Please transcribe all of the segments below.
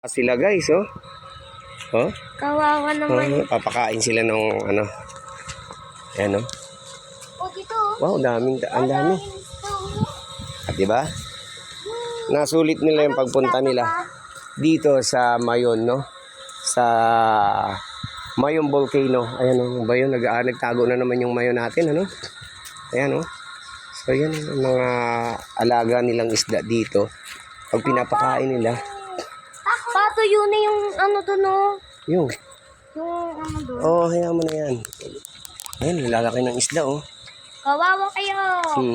Sila guys, oh. Oh? Kawawa naman. Papakain sila ng ano. Ayan, oh. Oh, dito. Wow, ang dami. At diba? Nasulit nila yung pagpunta nila dito sa Mayon, no? Sa Mayon Volcano. Ayan, oh, Mayon. Nagtago na naman yung Mayon natin, ano? Ayan, oh. So, yan ang mga alaga nilang isda dito. Pag pinapakain nila. Pato yun na yung ano doon, oh. Yung ano doon. oh, hayaan mo na yan. Ayan, lalaki ng isda, oh. Kawawa kayo.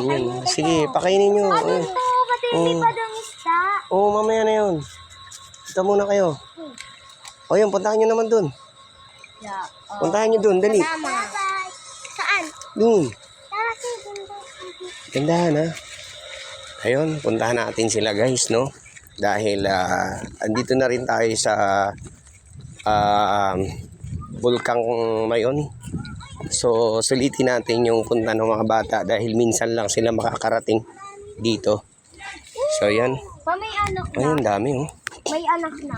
Yan. Sige, pakainin nyo. Ano to? Ba't hindi pa doon isda? Oo, mamaya na yun. Ito muna kayo. O yun, puntahan nyo naman dun. Yeah. Puntahan nyo dun, dali. Bye-bye. Saan? Dun. Tara, sige. Gandahan, ha. Ayun, puntahan natin sila, guys, no? Dahil, andito na rin tayo sa Bulkang Mayon. So, sulitin natin yung punta ng mga bata dahil minsan lang sila makakarating dito. So, yan. May anak na. Ayun, dami, oh. May anak na.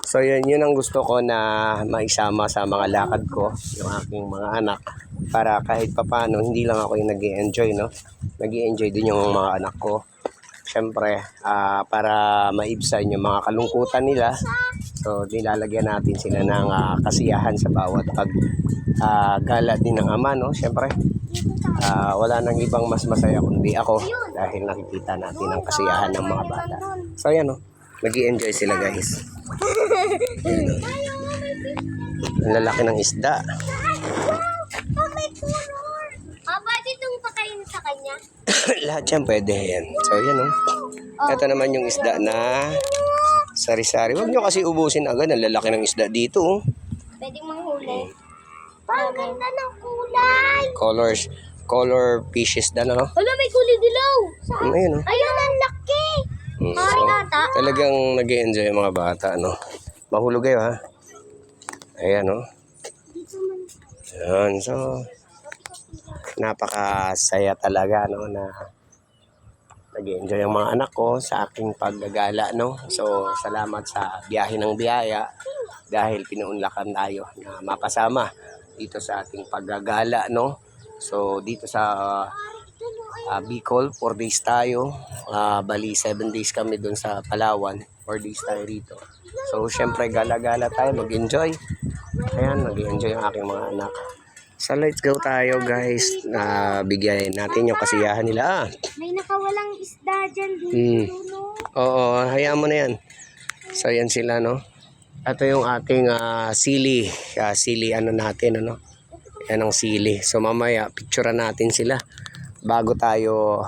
So, yun ang gusto ko na maisama sa mga lakad ko, yung aking mga anak. Para kahit papano, hindi lang ako yung nag-i-enjoy, no? Nag-i-enjoy din yung mga anak ko. Siyempre, para maibsan yung mga kalungkutan nila. So, nilalagyan natin sila ng kasiyahan sa bawat gala din ng ama, no? Siyempre, wala nang ibang mas masaya kundi ako dahil nakikita natin ang kasiyahan ng mga bata. So, yan, no? Nag-i-enjoy sila, guys. Ang lalaki ng isda. May color. Pwede itong pakain sa kanya? Lahat yan pwede yan. So, yan, oh. Ito naman yung isda na sari-sari. Huwag nyo kasi ubusin agad. Ang lalaki ng isda dito, oh. Pwede manghuli. Ang ganda ng kulay. Color fishes na, no? Wala, may kulay dilaw. Saan? Ayun, oh. Ayun, ang laki. So, talagang nag-i-enjoy yung mga bata, no? Mahulog kayo, ha? Ayan, no? Ayan, so napakasaya talaga, no, na nag-i-enjoy ang mga anak ko sa aking paggagala, no? So, salamat sa biyahe ng biyaya dahil pinuunlakan tayo na mapasama dito sa ating paggagala, no? So, dito sa Bicol, 4 days tayo. Bali, 7 days kami dun sa Palawan. 4 days tayo rito. So, syempre, gala-gala tayo, mag-enjoy. Ayan, mag-enjoy ang aking mga anak. So, let's go tayo, guys. Bigyan natin yung kasiyahan nila. May nakawalang isda dyan dito, no? Oo, hayaan mo na yan. So, yan sila, no? Ito yung ating sili. Sili, ano natin, ano? Yan ang sili. So, mamaya, picturean natin sila bago tayo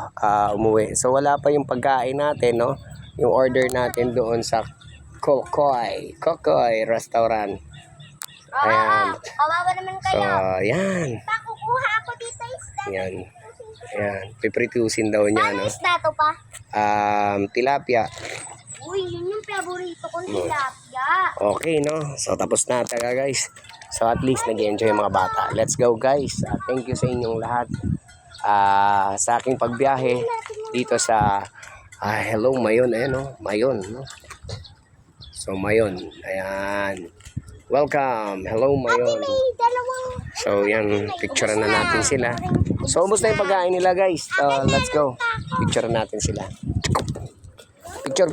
umuwi. So, wala pa yung pagkain natin, no? Yung order natin doon sa Kokoy Restaurant. Ayan. Kawawa naman So, kayo. ayan. Pakukuha ako dito isda. Ayan. Ayan. Pipritusin daw niya, Paano no? isda to pa? Tilapia. Uy, yun yung paborito kong tilapia. Okay, no? So, tapos na taga, guys. So, at least nag-enjoy yung mga bata. Let's go, guys. Thank you sa inyong lahat. Sa aking pagbiyahe dito sa Hello Mayon. Ayan, no? Mayon, no? So, Mayon. Ayan. Welcome. Hello, Mayon. So, yan. Picturean na natin sila. So, ubos na yung pagkain nila, guys. So, let's go. Picturean natin sila. Picture.